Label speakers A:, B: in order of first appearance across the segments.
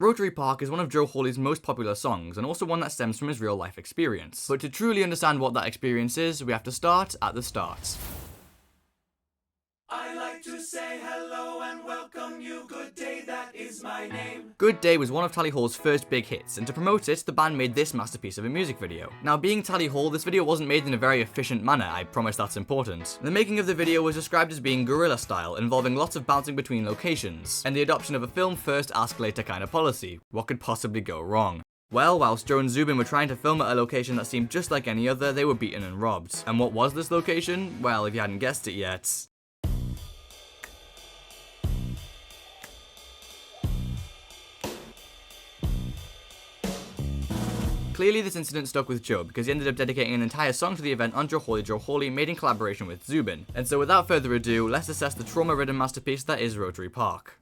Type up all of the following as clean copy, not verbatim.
A: Rotary Park is one of Joe Hawley's most popular songs, and also one that stems from his real life experience. But to truly understand what that experience is, we have to start at the start.
B: I like to say hello and welcome you, Good Day, that is my name.
A: Good Day was one of Tally Hall's first big hits, and to promote it, the band made this masterpiece of a music video. Now, being Tally Hall, this video wasn't made in a very efficient manner, I promise that's important. The making of the video was described as being guerrilla style, involving lots of bouncing between locations, and the adoption of a film first, ask later kind of policy. What could possibly go wrong? Well, whilst Joe and Zubin were trying to film at a location that seemed just like any other, they were beaten and robbed. And what was this location? Well, if you hadn't guessed it yet... Clearly this incident stuck with Joe because he ended up dedicating an entire song to the event on Joe Hawley made in collaboration with Zubin. And so without further ado, let's assess the trauma-ridden masterpiece that is Rotary Park.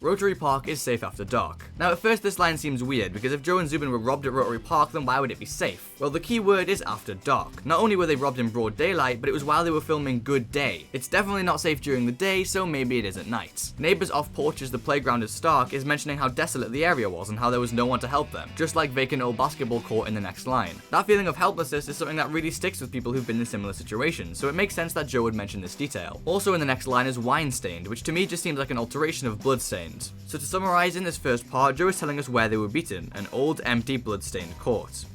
A: Rotary Park is safe after dark. Now at first this line seems weird because if Joe and Zubin were robbed at Rotary Park, then why would it be safe? Well, the key word is after dark. Not only were they robbed in broad daylight, but it was while they were filming Good Day. It's definitely not safe during the day, so maybe it is at night. Neighbors off porch as the playground is stark is mentioning how desolate the area was and how there was no one to help them, just like vacant old basketball court in the next line. That feeling of helplessness is something that really sticks with people who've been in similar situations, so it makes sense that Joe would mention this detail. Also in the next line is wine stained, which to me just seems like an alteration of blood stained. So to summarize in this first part, Joe is telling us where they were beaten, an old, empty, blood-stained court.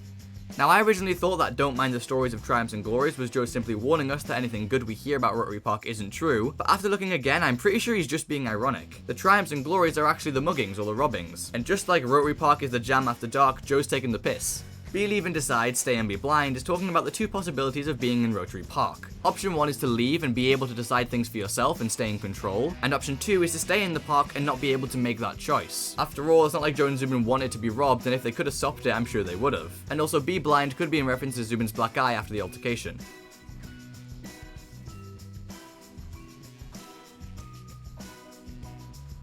A: Now I originally thought that don't mind the stories of triumphs and glories was Joe simply warning us that anything good we hear about Rotary Park isn't true, but after looking again, I'm pretty sure he's just being ironic. The triumphs and glories are actually the muggings or the robbings, and just like Rotary Park is the jam after dark, Joe's taking the piss. Be Leave and Decide, Stay and Be Blind is talking about the two possibilities of being in Rotary Park. Option 1 is to leave and be able to decide things for yourself and stay in control, and option 2 is to stay in the park and not be able to make that choice. After all, it's not like Joe and Zubin wanted to be robbed, and if they could have stopped it, I'm sure they would have. And also Be Blind could be in reference to Zubin's black eye after the altercation.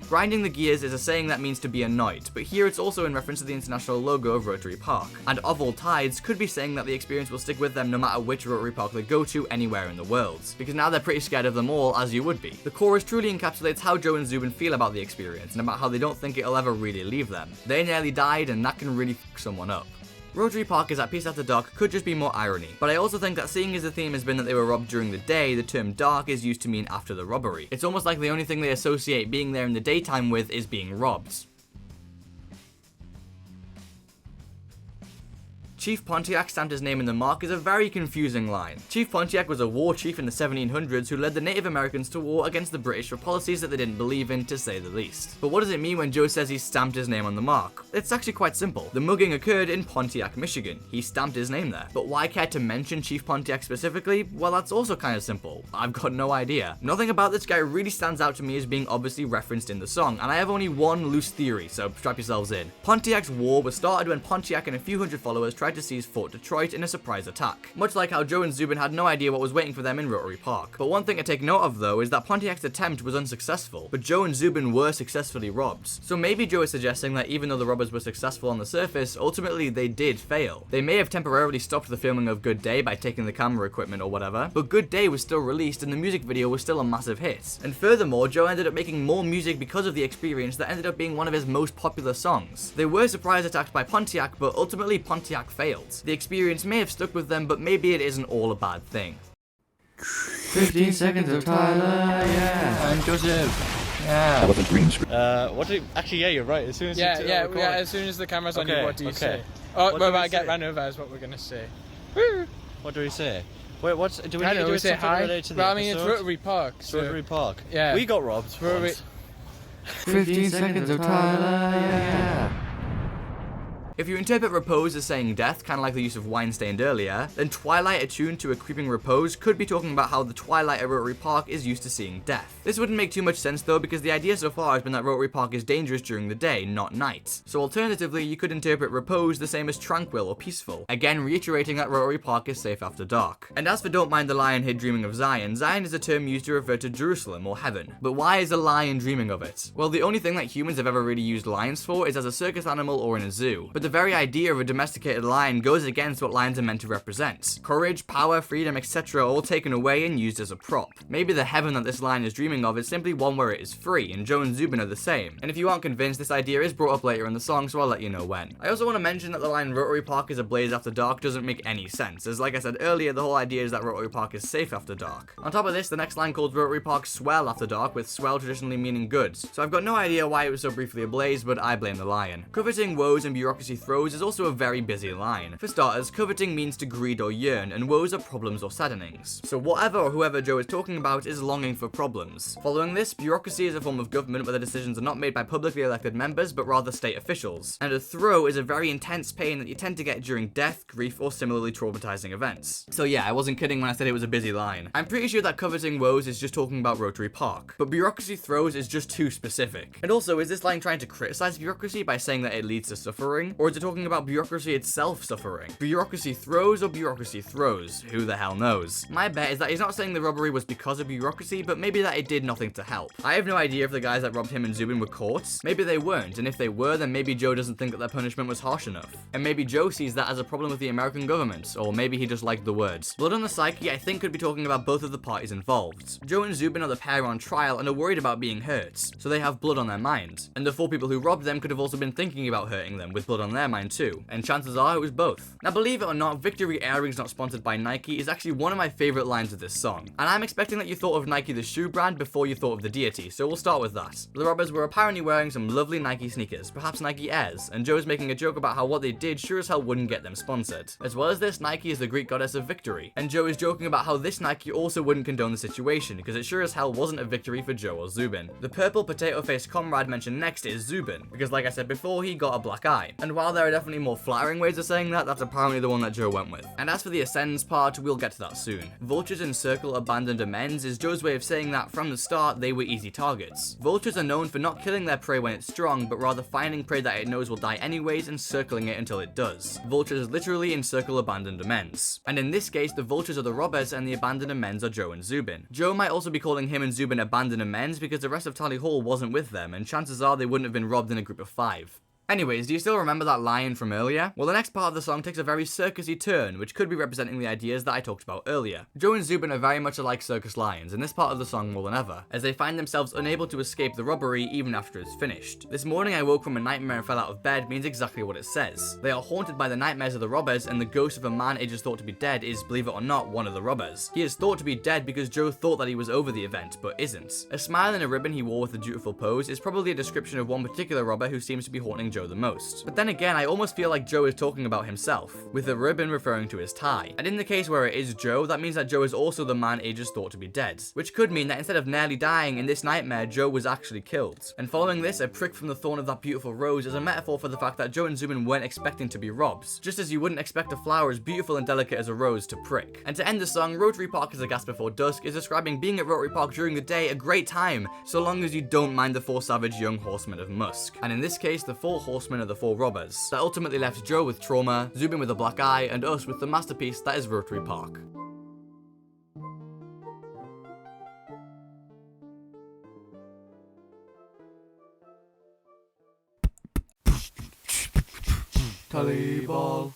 A: Grinding the gears is a saying that means to be annoyed, but here it's also in reference to the international logo of Rotary Park. And of all tides could be saying that the experience will stick with them no matter which Rotary Park they go to anywhere in the world, because now they're pretty scared of them all, as you would be. The chorus truly encapsulates how Joe and Zubin feel about the experience, and about how they don't think it'll ever really leave them. They nearly died, and that can really fuck someone up. Rotary Park is at peace after dark could just be more irony, but I also think that seeing as the theme has been that they were robbed during the day, the term dark is used to mean after the robbery. It's almost like the only thing they associate being there in the daytime with is being robbed. Chief Pontiac stamped his name in the mark is a very confusing line. Chief Pontiac was a war chief in the 1700s who led the Native Americans to war against the British for policies that they didn't believe in, to say the least. But what does it mean when Joe says he stamped his name on the mark? It's actually quite simple. The mugging occurred in Pontiac, Michigan. He stamped his name there. But why care to mention Chief Pontiac specifically? Well, that's also kind of simple. I've got no idea. Nothing about this guy really stands out to me as being obviously referenced in the song, and I have only one loose theory, so strap yourselves in. Pontiac's war was started when Pontiac and a few hundred followers tried to seize Fort Detroit in a surprise attack, much like how Joe and Zubin had no idea what was waiting for them in Rotary Park. But one thing to take note of though is that Pontiac's attempt was unsuccessful, but Joe and Zubin were successfully robbed. So maybe Joe is suggesting that even though the robbers were successful on the surface, ultimately they did fail. They may have temporarily stopped the filming of Good Day by taking the camera equipment or whatever, but Good Day was still released and the music video was still a massive hit. And furthermore, Joe ended up making more music because of the experience that ended up being one of his most popular songs. They were surprise attacked by Pontiac, but ultimately Pontiac failed. The experience may have stuck with them, but maybe it isn't all a bad thing.
C: 15 seconds of Tyla, yeah.
D: And Joseph.
C: Yeah.
D: What the green screen?
E: Actually, yeah, you're right. As soon as
F: as soon as the camera's on you, what do you say?
E: What do we
F: I get
E: say?
F: ran over is what we're gonna say.
E: What do we say? Wait, do we
F: I
E: need
F: know,
E: to do
F: we say
E: something
F: hi.
E: related to the
F: Well, I mean, it's
E: episode?
F: Rotary Park. So
E: Rotary Park.
F: Yeah.
E: We got robbed.
F: Rotary.
E: once.
C: 15 seconds of Tyla, yeah.
A: If you interpret repose as saying death, kind of like the use of wine stained earlier, then twilight attuned to a creeping repose could be talking about how the twilight at Rotary Park is used to seeing death. This wouldn't make too much sense though, because the idea so far has been that Rotary Park is dangerous during the day, not night. So alternatively, you could interpret repose the same as tranquil or peaceful, again reiterating that Rotary Park is safe after dark. And as for Don't Mind the Lion Here Dreaming of Zion, Zion is a term used to refer to Jerusalem or heaven. But why is a lion dreaming of it? Well, the only thing that humans have ever really used lions for is as a circus animal or in a zoo. But the very idea of a domesticated lion goes against what lions are meant to represent. Courage, power, freedom, etc. all taken away and used as a prop. Maybe the heaven that this lion is dreaming of is simply one where it is free, and Joe and Zubin are the same. And if you aren't convinced, this idea is brought up later in the song, so I'll let you know when. I also want to mention that the line Rotary Park is ablaze after dark doesn't make any sense, as like I said earlier, the whole idea is that Rotary Park is safe after dark. On top of this, the next line calls Rotary Park swell after dark, with swell traditionally meaning goods, so I've got no idea why it was so briefly ablaze, but I blame the lion. Coveting woes and bureaucracy throes is also a very busy line. For starters, coveting means to greed or yearn, and woes are problems or saddenings. So whatever or whoever Joe is talking about is longing for problems. Following this, bureaucracy is a form of government where the decisions are not made by publicly elected members, but rather state officials. And a throe is a very intense pain that you tend to get during death, grief, or similarly traumatizing events. So yeah, I wasn't kidding when I said it was a busy line. I'm pretty sure that coveting woes is just talking about Rotary Park, but bureaucracy throes is just too specific. And also, is this line trying to criticize bureaucracy by saying that it leads to suffering, or is it talking about bureaucracy itself suffering? Bureaucracy throws or bureaucracy throws? Who the hell knows? My bet is that he's not saying the robbery was because of bureaucracy, but maybe that it did nothing to help. I have no idea if the guys that robbed him and Zubin were caught. Maybe they weren't, and if they were, then maybe Joe doesn't think that their punishment was harsh enough. And maybe Joe sees that as a problem with the American government, or maybe he just liked the words. Blood on the Psyche, I think, could be talking about both of the parties involved. Joe and Zubin are the pair on trial and are worried about being hurt, so they have blood on their mind. And the four people who robbed them could have also been thinking about hurting them with blood on their mind too, and chances are it was both. Now believe it or not, Victory Earrings Not Sponsored by Nike is actually one of my favorite lines of this song, and I'm expecting that you thought of Nike the shoe brand before you thought of the deity, so we'll start with that. The robbers were apparently wearing some lovely Nike sneakers, perhaps Nike Airs, and Joe is making a joke about how what they did sure as hell wouldn't get them sponsored. As well as this, Nike is the Greek goddess of victory, and Joe is joking about how this Nike also wouldn't condone the situation, because it sure as hell wasn't a victory for Joe or Zubin. The purple potato-faced comrade mentioned next is Zubin, because like I said before, he got a black eye. And while there are definitely more flattering ways of saying that, that's apparently the one that Joe went with. And as for the ascends part, we'll get to that soon. Vultures encircle abandoned amends is Joe's way of saying that from the start, they were easy targets. Vultures are known for not killing their prey when it's strong, but rather finding prey that it knows will die anyways and circling it until it does. Vultures literally encircle abandoned amends. And in this case, the vultures are the robbers and the abandoned amends are Joe and Zubin. Joe might also be calling him and Zubin abandoned amends because the rest of Tally Hall wasn't with them, and chances are they wouldn't have been robbed in a group of 5. Anyways, do you still remember that line from earlier? Well, the next part of the song takes a very circusy turn, which could be representing the ideas that I talked about earlier. Joe and Zubin are very much alike circus lions in this part of the song more than ever, as they find themselves unable to escape the robbery even after it's finished. This morning I woke from a nightmare and fell out of bed means exactly what it says. They are haunted by the nightmares of the robbers, and the ghost of a man ages thought to be dead is, believe it or not, one of the robbers. He is thought to be dead because Joe thought that he was over the event, but isn't. A smile and a ribbon he wore with a dutiful pose is probably a description of one particular robber who seems to be haunting Joe the most. But then again, I almost feel like Joe is talking about himself, with the ribbon referring to his tie. And in the case where it is Joe, that means that Joe is also the man ages thought to be dead, which could mean that instead of nearly dying in this nightmare, Joe was actually killed. And following this, a prick from the thorn of that beautiful rose is a metaphor for the fact that Joe and Zubin weren't expecting to be robbed, just as you wouldn't expect a flower as beautiful and delicate as a rose to prick. And to end the song, Rotary Park is a gas before dusk is describing being at Rotary Park during the day a great time, so long as you don't mind the 4 savage young horsemen of Musk. And in this case, the 4 horsemen are the 4 robbers that ultimately left Joe with trauma, Zubin with a black eye, and us with the masterpiece that is Rotary Park.
C: Tally ball.